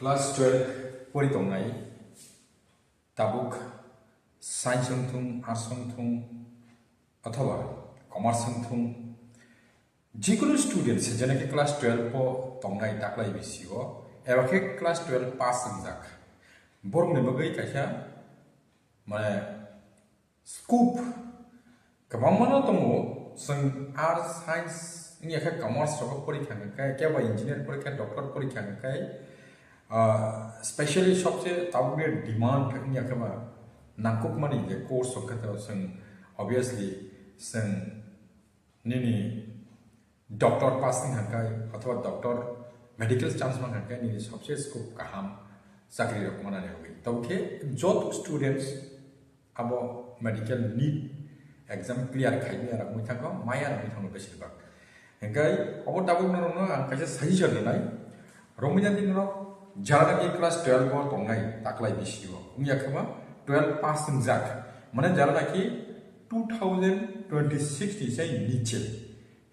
Class 12 পরিতংনাই তাবুক science Thuong arts Thuong অথবা commerce Thuong যিকোনো students যেনেকে ক্লাস 12 তংনাই তাকলাই বিসিও এবাকে ক্লাস 12 পাস যাক বরংনি bagै কাইসা মানে স্কুপ गोबांमानो दङ जों आर्ट्स साइन्स नि एखे कमार्स रग परीक्षा नखाय केबा इंजीनियर परीक्षा डॉक्टर परीक्षा नखाय स्पेशली सबसे ताबुगे डिमांड नि एखेबा नांकुक मानि जे कोर्स खत जों ऑब्वियसली जों निनि डॉक्टर पास नखाय अथवा डॉक्टर मेडिकल चांस नखाय नि सबसे स्कोप गाहाम साख्रि रग मानाने होगै तबके जत स्टूडेंट्स अब मेडिकल नीड एग्जाम क्लियर खाइने आरो मिथांगो माया मिथांगो बेसिबाग हेंगाय अब दाबो नरनो आं कासे सजेशन होनाय रमिजा दिनरो जारा के क्लास 12 बर तंगाय ताकलाय बिसियो उनिया खमा 12 पास जाक माने जारा कि 2026 नि साइ नीचे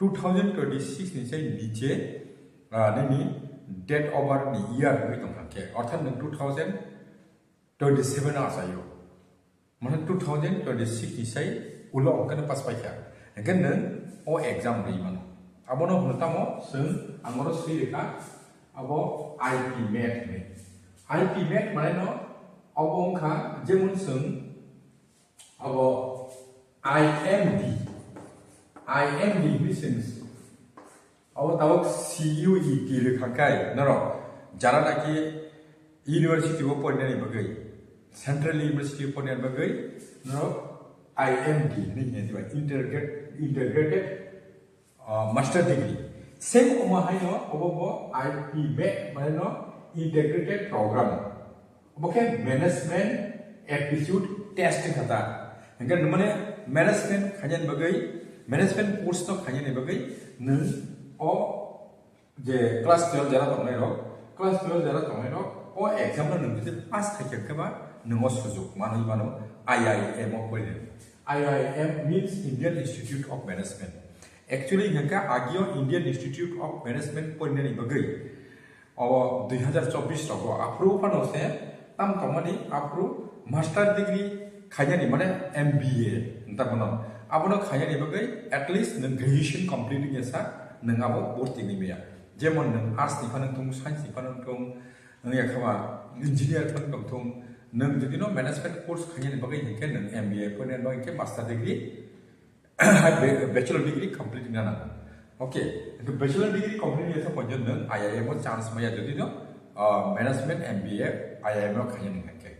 2026 नि साइ नीचे नैनि डेट ओवर नि इयार होय दंखाके अर्थात 2027 आ जायो माने 2026 नि साइ उलो अंकन पास पाइखा एगेन नों ओ एग्जाम रैमान आबनो होनतामो जों आंगरो स्रि रेखा आबो आईपी मेट ने आईपी मेट माने न अब अंखा जेमन जों आबो आईएमडी मिशंस आबो दाबो सीयूईटी रेखाखाय नरो जारा नाकि यूनिवर्सिटी को पढ़ने बगै सेंट्रल यूनिवर्सिटी पढ़ने बगै नरो IMD integrated master degree same omahay no obo IP MET mane no integrated program oboke management aptitude test khata engan mane management khajan bagai management course no khajan bagai nung o je class 12 jara tongnai ro class 12 jara tongnai ro o exam no nung je pass thaikha ba nungo sujok manoi mano IIM o pore IIM means Indian Institute of Management. Actually, hingga agio Indian Institute of Management pernah bagai. Awal 2024 rago approve pano se tam tomani approve master degree kaya ni mana MBA entah mana. Abono kaya ni bagai at least neng graduation complete ni sa neng abo borti ni beya. Jemon neng arts ni panang tung science ni panang tung neng ya kama engineer panang tung नों जुदि न management course खाने बगै हिंके नों MBA पने न हिंके master degree bachelor degree complete जाना okay तो बैचलर डिग्री कंप्लीट ऐसा पहुंच नों आईआईएम में चांस मया जुदि न मैनेजमेंट एमबीए आईआईएम में खाने हिंके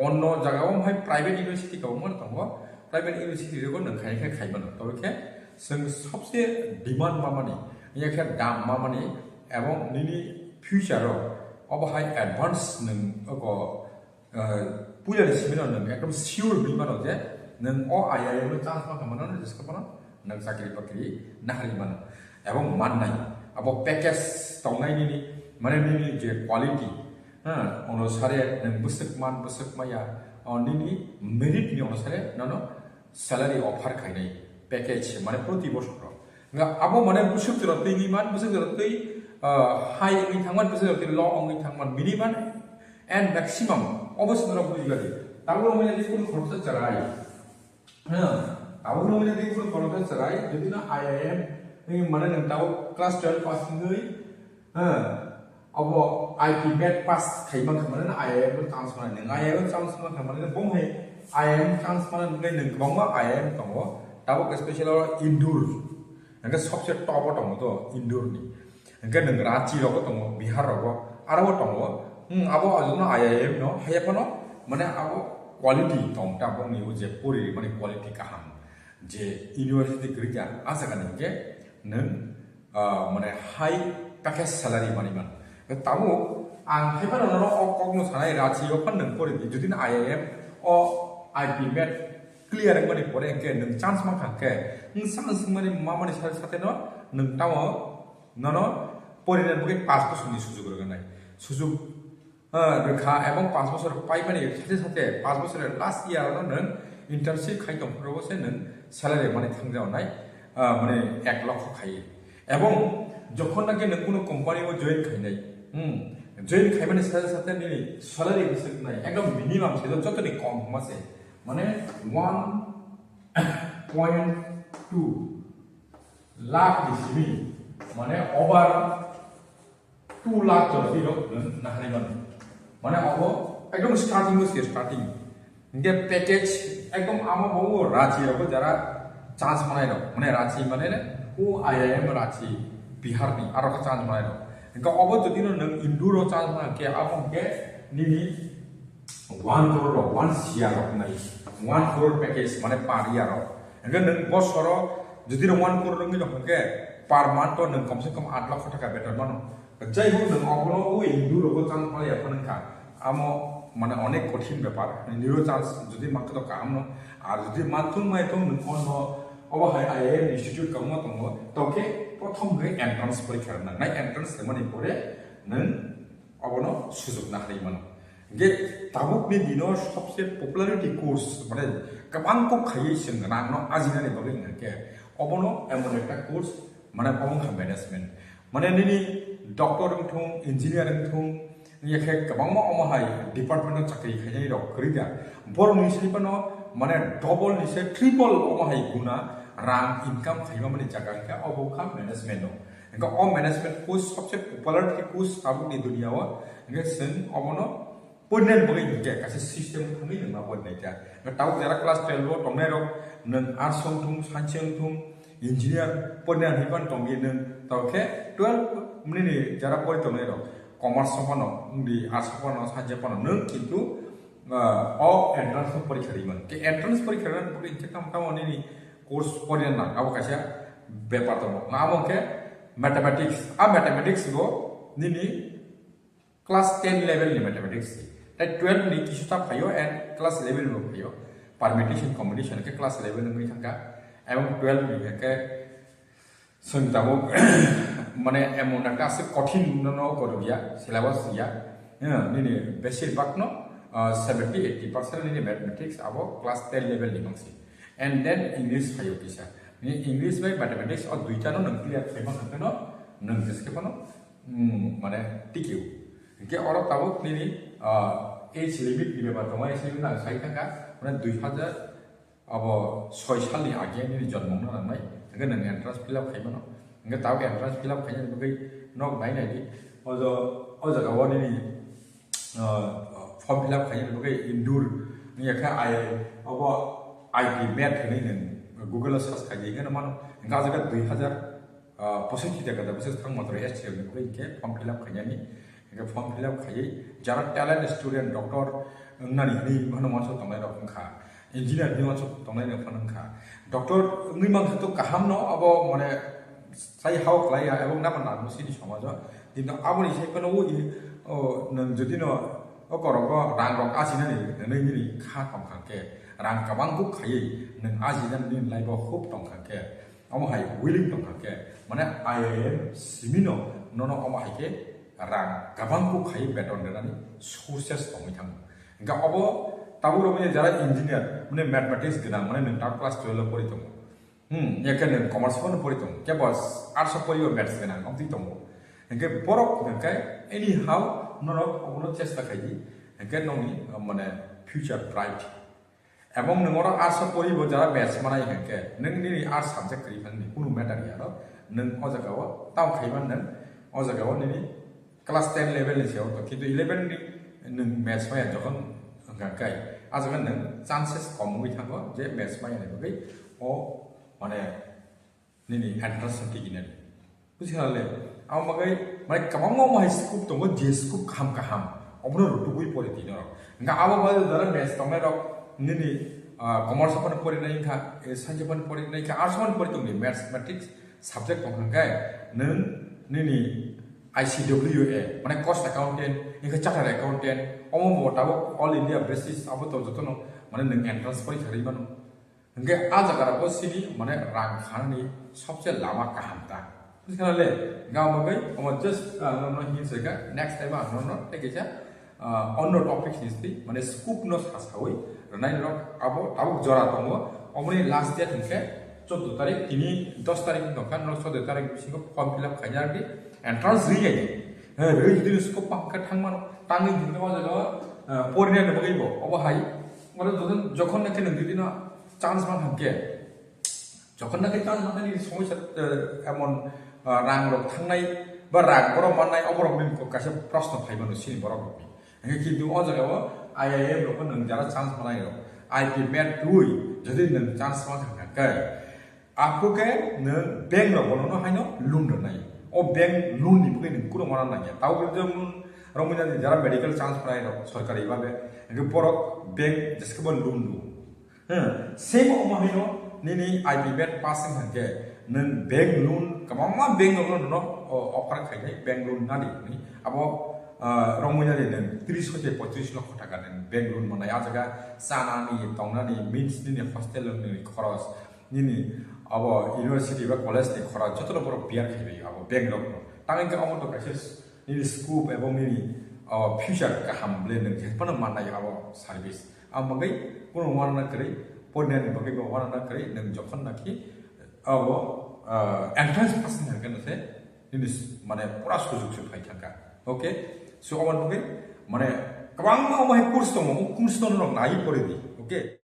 अन जगह में प्राइवेट यूनिवर्सिटी का मन तंगो प्राइवेट यूनिवर्सिटी रे को नों खाने खाइबन तो बेखे जों सबसे डिमांड मामानि ये के दाम मामानि एवं निनि फ्यूचर अब हाई एडवांस नों को पूजा सिमिनार नों एकदम सियोर बिमानो जे नों ओ आईआईएम में चांस मा खामनो जिसको पनो नों साख्रि बाख्रि नाहारि मानो एवं माननाय अब पैकेज तंनायनि माने निनि जे क्वालिटी अनुसारे नों बुसक माया निनि मेरिट नि अनुसारे ननो सैलरी ऑफर खाइनाय पैकेज माने प्रति वर्ष अब माने बुसक जरतै नि मान बुसक जरतै हाई नि थांमान बुसक जरतै ल अंगि थांमान मिनिमान एंड मैक्सिमम अवश्य नरक बुझिगले ताबो रमे जे कोन खरच चराय ताबो रमे जे कोन खरच चराय जदि ना आईआईएम नि माने नों ताबो क्लास 12 पास नै अब आईपी मेट पास खाइबां खामाने ना आईआईएम में चांस माने नों आईआईएम चांस माने खामाने बमहाय आईआईएम चांस माने नों गोबांबा आईआईएम दङ ताबो स्पेशल इनडोर नों सबसे टप दङ तो इनडोर नि नों रांची रग दङ बिहार रग आरो दङ abo ajuna IIM no hayapano mane abo quality tom ta bongni uje puri mane quality kaham je university grija asa kan ke nang mane high package salary mani man tamu ang hayapano no okogno sanai rachi opan nang pori jodi na IIM o IP met clear mane pore ke nang chance ma khake nang chance mane ma mane sate no nang tawo no pori na buke 5 বছর ni sujog roganai sujog रेखा एवं 5 বছর पाइबानि साथे साथे 5 বছরের last year नों internship खाइदों प्रबसे नों salary माने थांजावनाय माने 1 लाख खायो एवं जखन नाकि नों कोनो कंपनी में जॉइन खाइनाय জয়েন খাইমানি সাথে সাথে নি স্যালারি হিসেব নাই একদম মিনিমাম সেটা যতনি কম মাসে মানে 1.2 লাখ দিছিমি মানে ওভার 2 লাখ যদি না হারিমান মানে অব একদম স্টার্টিং হচ্ছে স্টার্টিং ইনকে প্যাকেজ একদম আমো বউ রাঁচি রকম যারা চান্স বানাই রক মানে রাঁচি মানে ও আইআইএম রাঁচি বিহারনি আর চান্স বানাই রক ইনকা অব যদি নং ইন্দুর চান্স বানা কে আপন কে নিনি 1 crore 1 CR নাই 1 crore প্যাকেজ মানে পার ইয়ার ইনকা নং বছর যদি 1 crore নং নি কে পার মান্থ নং কমসে কম 8 লাখ টাকা বেতন মানো যাই হোক নং অবনো ও ইন্দুর চান্স বানাই আপন কা আমো মানে অনেক কঠিন ব্যাপার নিরো চান্স যদি মাকে তো কাম ন আর যদি মাথুন মাইথুন অন্য অবহায় আইআইএম ইনস্টিটিউট কাম দङ তোকে প্রথম গে এন্ট্রান্স পরীক্ষা নাंनाय এন্ট্রান্স সেমানি পরে নং অবনো সুযোগ না হারিমান গে তাবুকनि दिनो सबसे पपुलारिटी कोर्स মানে गोबां को खायै जों रांनो आजिनानै बगै के अबनो एमन একটা কোর্স মানে पवंखा मैनेजमेंट মানে निनि डॉक्टर थुं इंजिनियरिंग थुं याखे गोबां अमाहाय डिपार्टमेंट चाकरि खायनाय रक करिगा बरनि साइबानो माने डबल निसे ट्रिपल अमाहाय गुना रां इनकाम खायमा माने जागाखा अबोखा मैनेजमेंट नो इनका अ मैनेजमेंट कोर्स सबसे पपुलर कोर्स आबुनि दुनियाव इनका जों अबनो पन्नेन बगै के कासे सिस्टेम थांगै नङा बन्नायटा ताव जरा क्लास 12 तंनाय रक नों आर्ट्स थुं साइन्स थुं इंजिनियर पन्नेन हिबान तंगि नों तावखे 12 मिनि जरा पय तंनाय रक कमार्स सपानो उन्दी आर्ट्स सपानो साइन्स सपानो नों किन्तु अ एंट्रांस परीक्षा दिमोन के एंट्रांस परीक्षा रन बगै इनका तावनि कोर्स पढ़ियन ना अब कैसे व्यापार दङ नामो के मैथमेटिक्स गो निनि क्लास 10 लेवल नि मैथमेटिक्स ता 12 नि किसुता फायो एंड क्लास 11 नो फायो परमिटेशन कम्बिनेशन के क्लास 11 नि थांगा एवं 12 नि के संताबो माने एमन का से कठिन न करबिया सिलेबस या निनि बेसिरभाग न 70-80% नि मैथमेटिक्स अब क्लास 10 लेवल नि मानसि and then English fayo kisa ni English by mathematics और दुईटा नो नंग क्लियर फाइमा नंग नो नंग जिसके पनो माने टिक्यू इनके और ताबो नि एज लिमिट नि बेबा दङ एज लिमिट ना साइ थाका माने 2000 अब 6 सालनि आगे नि जन्म न नांनाय इनके नंग एंट्रांस फिलअप फाइमा नो इनके ताबो एंट्रांस फिलअप फाइना बगै नक नायनाय दि अज गावनि फॉर्म फिलअप फाइना बगै इनडुर नि एखा आइ अब आईटी मैथ होनै गुगल सर्च खायगोन मानो इनका जगा 2000 पसंद जागा दा बस थां मात्र एसटीएम नि के फॉर्म फिलअप खायनि इनका फॉर्म फिलअप खायै जरा टैलेंट स्टूडेंट डॉक्टर नानि नि मानो मानसो तंनाय रखा इंजीनियर नि मानसो तंनाय रखा डॉक्टर नि मानसो तो गाहाम न अब माने साइ हाउ खलाया एबं ना माना मुसिनि समाज दिन आबनि साइखनो ओ नों जदि न अकरक रां रक आसिनानि नैनि खा तंखाके रां गोबांखौ खायै नों आजिनानै दिन लाइफआव खुब दंखाके अमाहाय विलिं दंखाके माने आईआईएम सिमिनो ननो अमाहायके रां गोबांखौ खायै बेतन देनानै सोर्सेस दङै थाङो इनका अब ताबो रबे जरा इंजिनियर माने मैथमेटिक्स गोनां माने नों ता क्लास 12 परि दङ एके नों कमार्स फोन परि दङ के बस आर्ट्स परि मैथ्स गोनां अंति दङ इनके बरक नोंका एनी हाउ ननो अबनो चेष्टा खायदि इनके नोंनि माने फ्यूचर ब्राइट এবং नोंङो आर्ट्स पढ़िब जरा मैथ्स मानाय हेके नों नि आर्ट्स सब्जेक्ट करिफांनि कुनु मैटर गैया नों अजगाव ताव खाइमान नों अजगाव नि क्लास 10 लेवल नि सायाव किन्तु 11 नि नों मैथ्स माया जखन गाय आजगा नों चान्सेस कमै थांगो जे मैथ्स माया बगै अ माने नि एंट्रांस टिगिनाय बुझिहाले आव बगै माने गोबां माय स्कोप दङ जे स्कोप खाम अबनो रुटुगै पलिटि न nga आव बाय जरा मैथ्स तंनाय रक निनि कमार्स अपन पढ़िनाय का साइन्स अपन पढ़िनाय का आर्ट्स अपन पढ़िदोंनि मैथमेटिक्स सब्जेक्ट दंखाय नों निनि आईसीडब्ल्यूए माने कस्ट अकाउंटेंट इनका चार्टार्ड अकाउंटेंट अमो बताबो ऑल इंडिया बेसिस अब तो जतन माने नों एंट्रांस परीक्षा रिबानो इनके आ जगाराबो सिनि माने रां खाननि सबसे लामा काहामता बुझखाले गाव मगै अम जस्ट ननो हिंसेगा नेक्स्ट टाइम ननो टेकेजा अन्य टपिक हिस्ट्री माने स्कूप न सासावै रनाय रक अब ताबुक जरा दङ अमनि लास्ट डेट हिंके 14 तारिख 10 तारिख दखान 14 तारिख बिसिखौ फॉर्म फिलअप खायनानै एंट्रांस रियाय 왜 이들이 스코 빵카 탕만 땅이 들어가서 পরিণাম বগিব অবহাই মানে যখন নাকি নদীদিনা চান্স মান হামকে যখন নাকি চান্স মাননি সমস্যা এমন রাং রক থাংনাই বা রাগ বড় মাননাই অবরক নিন কাছে প্রশ্ন ফাইবানো সিনি বড় রকমি কিন্তু অ জায়গায় আইআইএম রক নং যারা চান্স মানাই রক আইপি মেট দুই যদি নং চান্স মান হামকে আপুকে নং ব্যাংক রক বলনো হাইনো লুন রনাই ও ব্যাংক লুন নি বগি নং কুনো মানা নাগে তাও যেমন রমজান যারা মেডিকেল চান্স পায় সরকারি ভাবে বড় ব্যাংক যেসব লুন লু হ্যাঁ সেম অমাহিন নিনি আইপি বেট পাসিং হানকে নন ব্যাংক লুন কামামা ব্যাংক লুন ন অফার খাইনাই ব্যাংক লুন নানি নি আবো রমজান নন 30 থেকে 35 লক্ষ টাকা নন ব্যাংক লুন মনাই আ জায়গা সানানি তংনানি মিন্স নিনি হস্টেল নি খরচ নিনি আবো ইউনিভার্সিটি বা কলেজ নি খরচ যত বড় বিয়ার খাইবাই আবো ব্যাংক লুন তাঙ্গি কামো তো কাছে ini scoop এবং ini future kaham blend ng pana manay abo service amagai kuno warna kari ponen bagai ba warna kari nang jokhon naki abo entrance pass na kan se ini mane pura sujug se phai thaka okay so aman bagai mane kabang ma mai course to mo course to no nai pore di okay